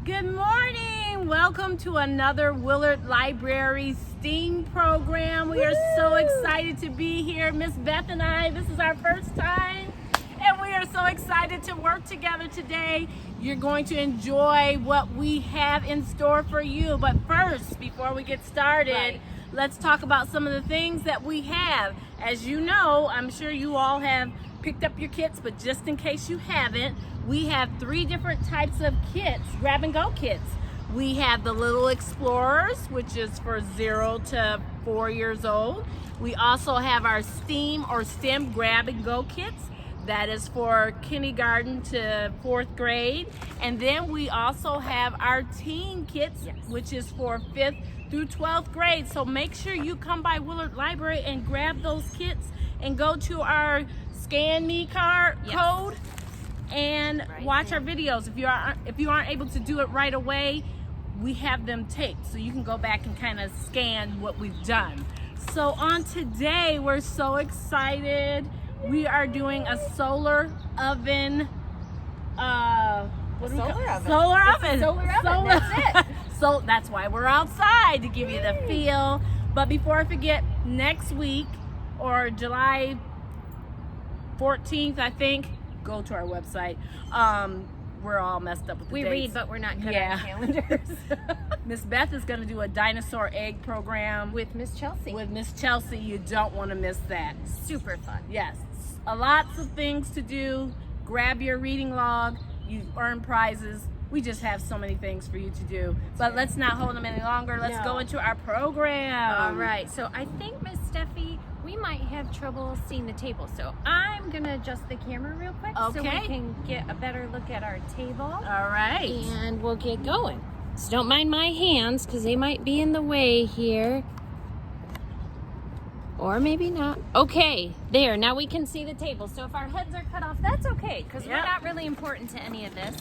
Good morning. Welcome to another Willard Library STEAM program. We are so excited to be here. Miss Beth and I, this is our first time, and we are so excited to work together today. You're going to enjoy what we have in store for you. But first, before we get started, let's talk about some of the things that we have. As you know, I'm sure you all have picked up your kits, but just in case you haven't, we have 3 different types of kits, grab and go kits. We have the Little Explorers, which is for 0 to 4 years old. We also have our STEAM or STEM grab and go kits. That is for kindergarten to 4th grade. And then we also have our teen kits, which is for 5th through 12th grade. So make sure you come by Willard Library and grab those kits and go to our Scan Me code and watch our videos. If you aren't able to do it right away, we have them taped, so you can go back and kind of scan what we've done. So on today, we're so excited. We are doing a solar oven. Solar oven. That's it. So that's why we're outside, to give you the feel. But before I forget, next week or July 14th, I think, go to our website. We're all messed up with the dates. We read, but we're not good at calendars. Miss Beth is going to do a dinosaur egg program with Miss Chelsea. You don't want to miss that. Super fun. Yes. Lots of things to do. Grab your reading log. You earn prizes. We just have so many things for you to do. But let's not hold them any longer. Let's go into our program. All right. So I think, Miss Steffi, we might have trouble seeing the table. So I'm going to adjust the camera real quick so we can get a better look at our table. All right. And we'll get going. So don't mind my hands because they might be in the way here. Or maybe not. Okay, there. Now we can see the table. So if our heads are cut off, that's okay because we're not really important to any of this.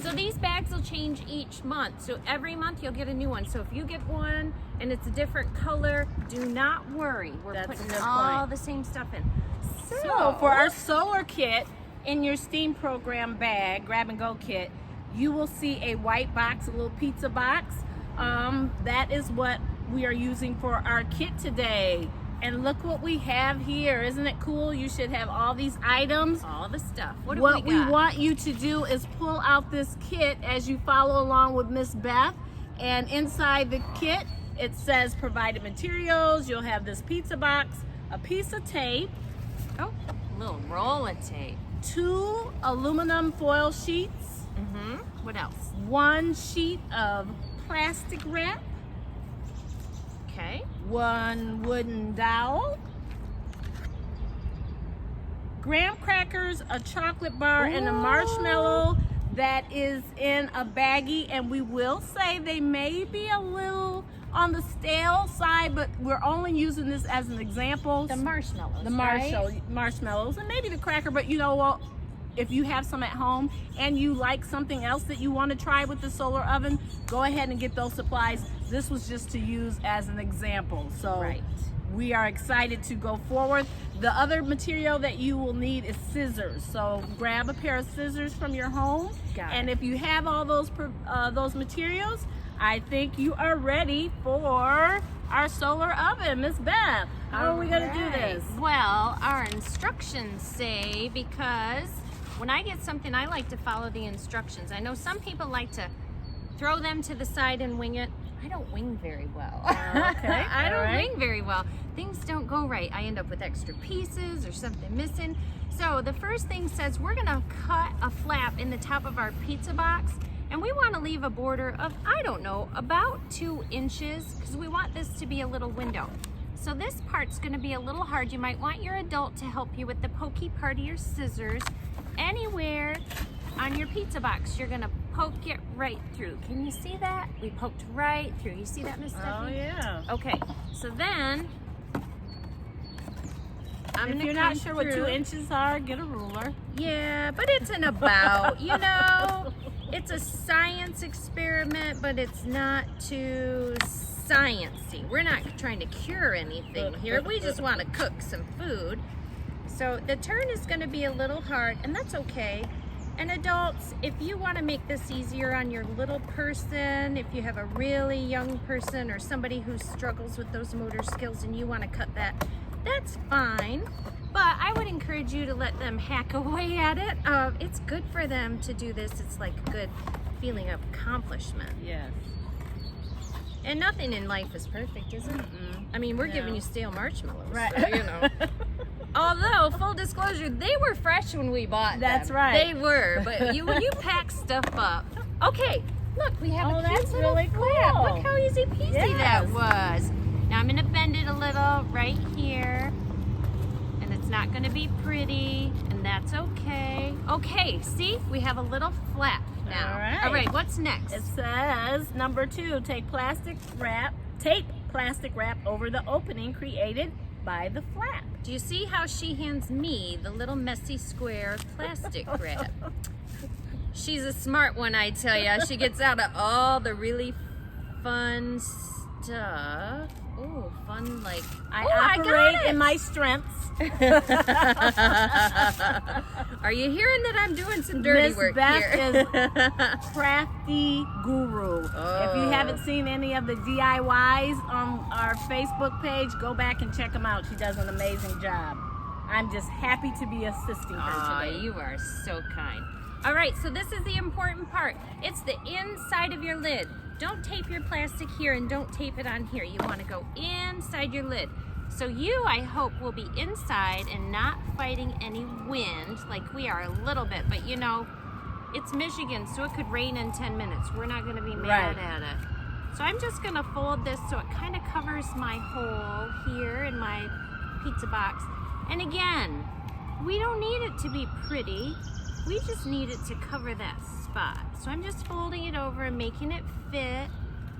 So these bags will change each month. So every month you'll get a new one. So if you get one and it's a different color, do not worry. We're putting all the same stuff in. So for our solar kit, in your STEAM program bag, grab and go kit, you will see a white box, a little pizza box. That is what we are using for our kit today. And look what we have here. Isn't it cool? You should have all these items. All the stuff. What we want you to do is pull out this kit as you follow along with Miss Beth. And inside the kit, it says provided materials. You'll have this pizza box, a piece of tape. Oh, a little roll of tape. 2 aluminum foil sheets. What else? 1 sheet of plastic wrap. Okay. 1 wooden dowel, graham crackers, a chocolate bar, and a marshmallow that is in a baggie. And we will say they may be a little on the stale side, but we're only using this as an example. The marshmallows, marshmallows, and maybe the cracker, but you know what? If you have some at home and you like something else that you want to try with the solar oven, go ahead and get those supplies. This was just to use as an example. So we are excited to go forward. The other material that you will need is scissors. So grab a pair of scissors from your home. And if you have all those materials, I think you are ready for our solar oven. Miss Beth, how are we going to do this? Well, our instructions say, because when I get something, I like to follow the instructions. I know some people like to throw them to the side and wing it. I don't wing very well. I don't wing very well. Things don't go right. I end up with extra pieces or something missing. So the first thing says we're gonna cut a flap in the top of our pizza box, and we want to leave a border of, I don't know, about 2 inches, because we want this to be a little window. So this part's gonna be a little hard. You might want your adult to help you with the pokey part of your scissors. Anywhere on your pizza box, you're gonna poke it right through. Can you see that? We poked right through. You see that, Miss Stephanie? Oh yeah. Okay, so then if you're not sure what 2 inches are, get a ruler. Yeah, but it's an about, you know. It's a science experiment, but it's not too sciencey. We're not trying to cure anything here. We just want to cook some food. So the turn is going to be a little hard, and that's okay. And adults, if you want to make this easier on your little person, if you have a really young person or somebody who struggles with those motor skills and you want to cut that, that's fine. But I would encourage you to let them hack away at it. It's good for them to do this. It's like a good feeling of accomplishment. Yes. And nothing in life is perfect, is it? I mean, we're giving you stale marshmallows, Right. so, you know. Although, full disclosure, they were fresh when we bought them. That's right. They were, but when you pack stuff up. Okay, look, we have a cute that's little really flap. cool. Look how easy peasy Yes. that was. Now I'm gonna bend it a little right here. And it's not gonna be pretty, and that's okay. Okay, see, we have a little flap now. All right. All right, what's next? It says, number 2, tape plastic wrap over the opening created by the flap. Do you see how she hands me the little messy square plastic wrap? She's a smart one, I tell ya. She gets out of all the really fun stuff. Oh, fun like... I got operate it. in my strengths. Are you hearing that I'm doing some dirty Miss work Beth here? Crafty guru. If you haven't seen any of the DIYs on our Facebook page, go back and check them out. She does an amazing job. I'm just happy to be assisting her Aw, today. you are so kind. All right, so this is the important part. It's the inside of your lid. Don't tape your plastic here and don't tape it on here. You want to go inside your lid. So you, I hope, will be inside and not fighting any wind like we are a little bit. But you know, it's Michigan, so it could rain in 10 minutes. We're not going to be mad at it. So I'm just going to fold this so it kind of covers my hole here in my pizza box. And again, we don't need it to be pretty. We just need it to cover that spot. So I'm just folding it over and making it fit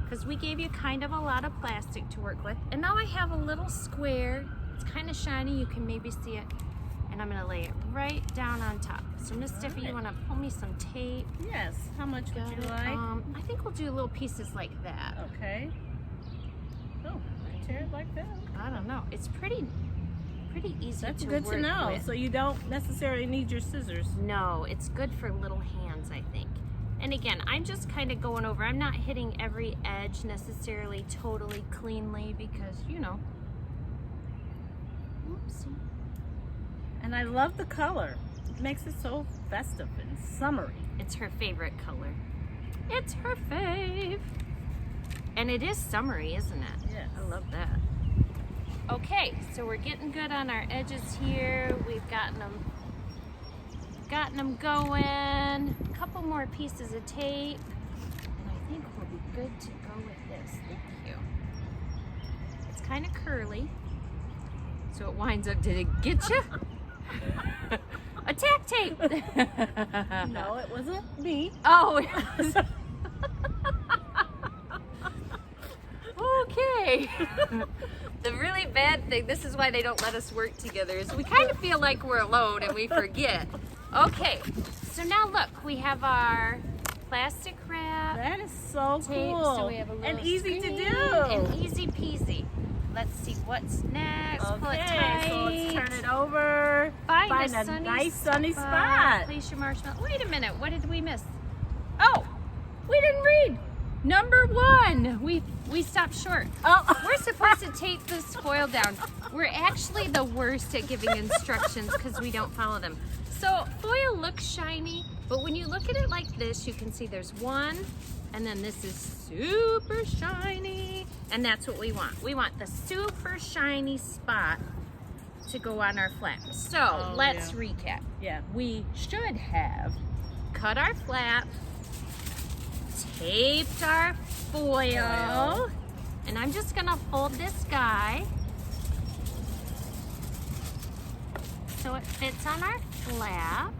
because we gave you kind of a lot of plastic to work with. And now I have a little square. It's kind of shiny. You can maybe see it. And I'm going to lay it right down on top. So Miss Steffi, you want to pull me some tape? Yes. How much would Got you it? like? I think we'll do little pieces like that. Okay. Oh, tear it like that. I don't know. It's pretty easy That's to good work to know. with. So you don't necessarily need your scissors. No, it's good for little hands, I think. And again, I'm just kind of going over. I'm not hitting every edge necessarily totally cleanly because, you know. Oopsie. And I love the color. It makes it so festive and summery. It's her favorite color. It's her fave. And it is summery, isn't it? Yes. I love that. Okay, so we're getting good on our edges here. We've gotten them going. A couple more pieces of tape. And I think we'll be good to go with this. Thank you. It's kind of curly. So it winds up, did it get you? Attack tape! No, it wasn't me. Oh, it was. Okay. The really bad thing, this is why they don't let us work together, is we kind of feel like we're alone and we forget. Okay, so now look, we have our plastic wrap. That is so Tape, cool. so we have a little and easy to screen, do. and easy peasy. Let's see what's next. Pull it Okay, tight. so let's turn it over. Find a sunny nice sunny spot. Place your marshmallow. Wait a minute, what did we miss? Oh, we didn't read. Number 1. We stopped short. Oh, We're supposed to tape this foil down. We're actually the worst at giving instructions because we don't follow them. So foil looks shiny, but when you look at it like this, you can see there's 1, and then this is super shiny, and that's what we want. We want the super shiny spot to go on our flap. So let's recap. yeah. We should have cut our flap, taped our foil, and I'm just gonna fold this guy so it fits on our flap.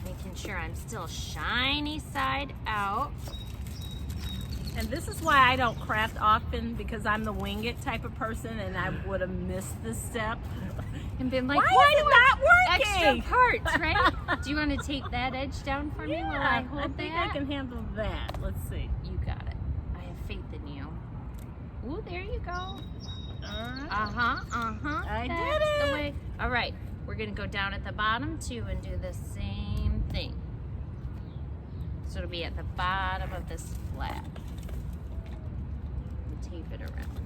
Making sure I'm still shiny side out. And this is why I don't craft often, because I'm the wing it type of person, and I would have missed this step. And been like, Why is it not extra working? parts, right? Do you want to tape that edge down for me while I hold I think that? I can handle that. Let's see. You got it. I have faith in you. Ooh, there you go. All right. Uh-huh, uh-huh. I That's did the it. way. All right, we're gonna go down at the bottom too and do the same thing. So it'll be at the bottom of this flap. And tape it around.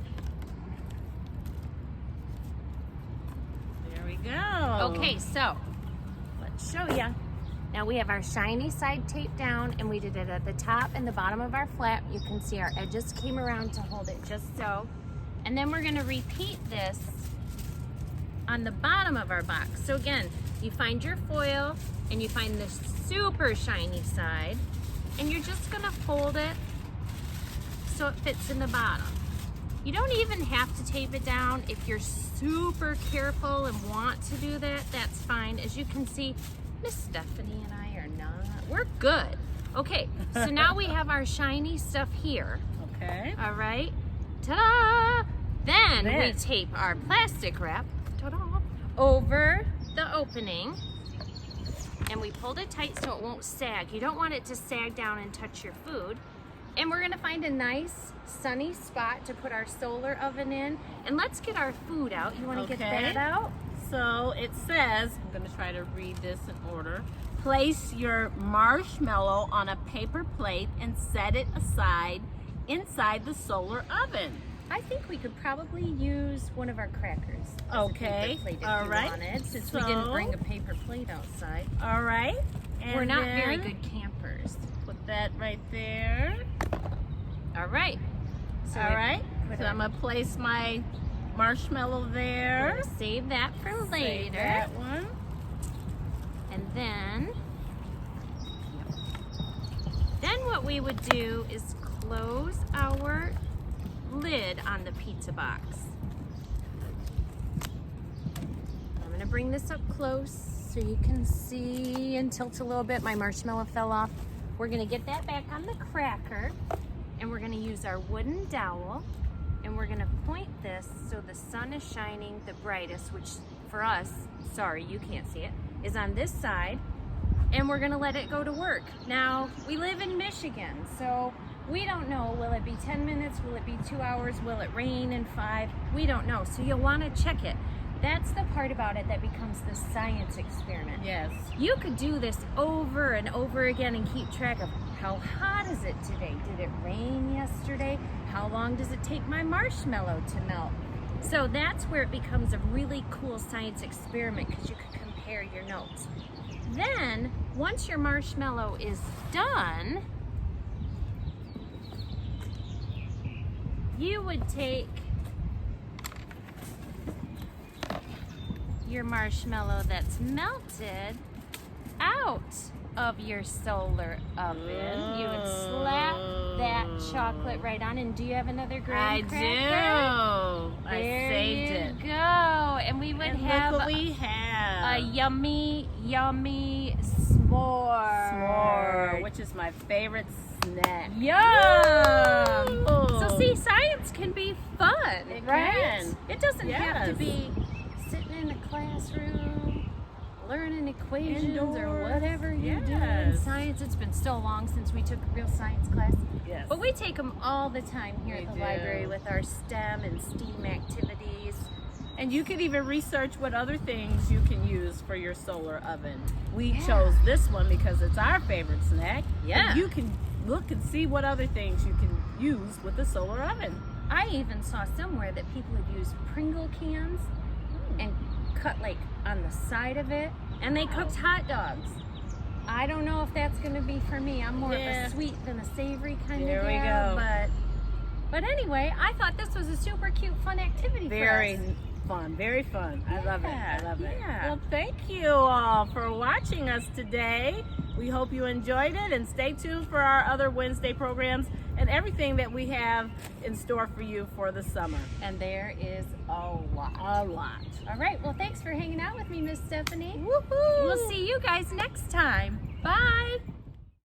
There we go. Okay, so let's show you. Now we have our shiny side taped down, and we did it at the top and the bottom of our flap. You can see our edges came around to hold it just so. And then we're gonna repeat this on the bottom of our box. So again, you find your foil and you find the super shiny side, and you're just gonna fold it so it fits in the bottom. You don't even have to tape it down. If you're super careful and want to do that, that's fine. As you can see, Miss Stephanie and I are not. We're good. Okay, so now we have our shiny stuff here. Okay. All right. Ta-da! Then There. we tape our plastic wrap ta-da, over the opening, and we pulled it tight so it won't sag. You don't want it to sag down and touch your food. And we're gonna find a nice sunny spot to put our solar oven in. And let's get our food out. You wanna get Okay. that out? So it says, I'm going to try to read this in order. Place your marshmallow on a paper plate and set it aside inside the solar oven. I think we could probably use one of our crackers as Okay, a paper plate if all you right. wanted, since we didn't So- bring a paper plate outside. All right. And We're not very then good campers. Put that right there. All right. So All right. put So our- I'm going to place my marshmallow we're there. gonna save that for Save later. that one. And then what we would do is close our lid on the pizza box. I'm gonna bring this up close so you can see and tilt a little bit. My marshmallow fell off. We're gonna get that back on the cracker, and we're gonna use our wooden dowel, and we're gonna point this so the sun is shining the brightest, which for us, sorry, you can't see it, is on this side, and we're gonna let it go to work. Now, we live in Michigan, so we don't know, will it be 10 minutes, will it be 2 hours, will it rain in 5? We don't know, so you'll wanna check it. That's the part about it that becomes the science experiment. Yes. You could do this over and over again and keep track of how hot is it today? Did it rain yesterday? How long does it take my marshmallow to melt? So that's where it becomes a really cool science experiment, because you can compare your notes. Then, once your marshmallow is done, you would take your marshmallow that's melted out of your solar oven. You would slap that chocolate right on. And do you have another graham I cracker? do. I saved it. There you go. And we would And have look what we have. a yummy, yummy s'more. S'more, which is my favorite snack. Yum! Ooh. So see, science can be fun, It right? can. It doesn't have to Yes. be sitting in a classroom, learning equations or Indoors. whatever you do in Yes. science. It's been so long since we took a real science class. Yes. But we take them all the time here We at the do. library with our STEM and STEAM activities. And you could even research what other things you can use for your solar oven. We Yeah. chose this one because it's our favorite snack. Yeah. And you can look and see what other things you can use with the solar oven. I even saw somewhere that people would use Pringle cans and cut like on the side of it, and they cooked hot dogs. I don't know if that's gonna be for me. I'm more of Yeah. a sweet than a savory kind There of we gal, go. but anyway, I thought this was a super cute, fun activity Very for us. fun. Very fun. I love it. I Yeah, love it. yeah. Well, thank you all for watching us today. We hope you enjoyed it, and stay tuned for our other Wednesday programs and everything that we have in store for you for the summer. And there is a lot. A lot. All right, well, thanks for hanging out with me, Miss Stephanie. Woohoo! We'll see you guys next time. Bye.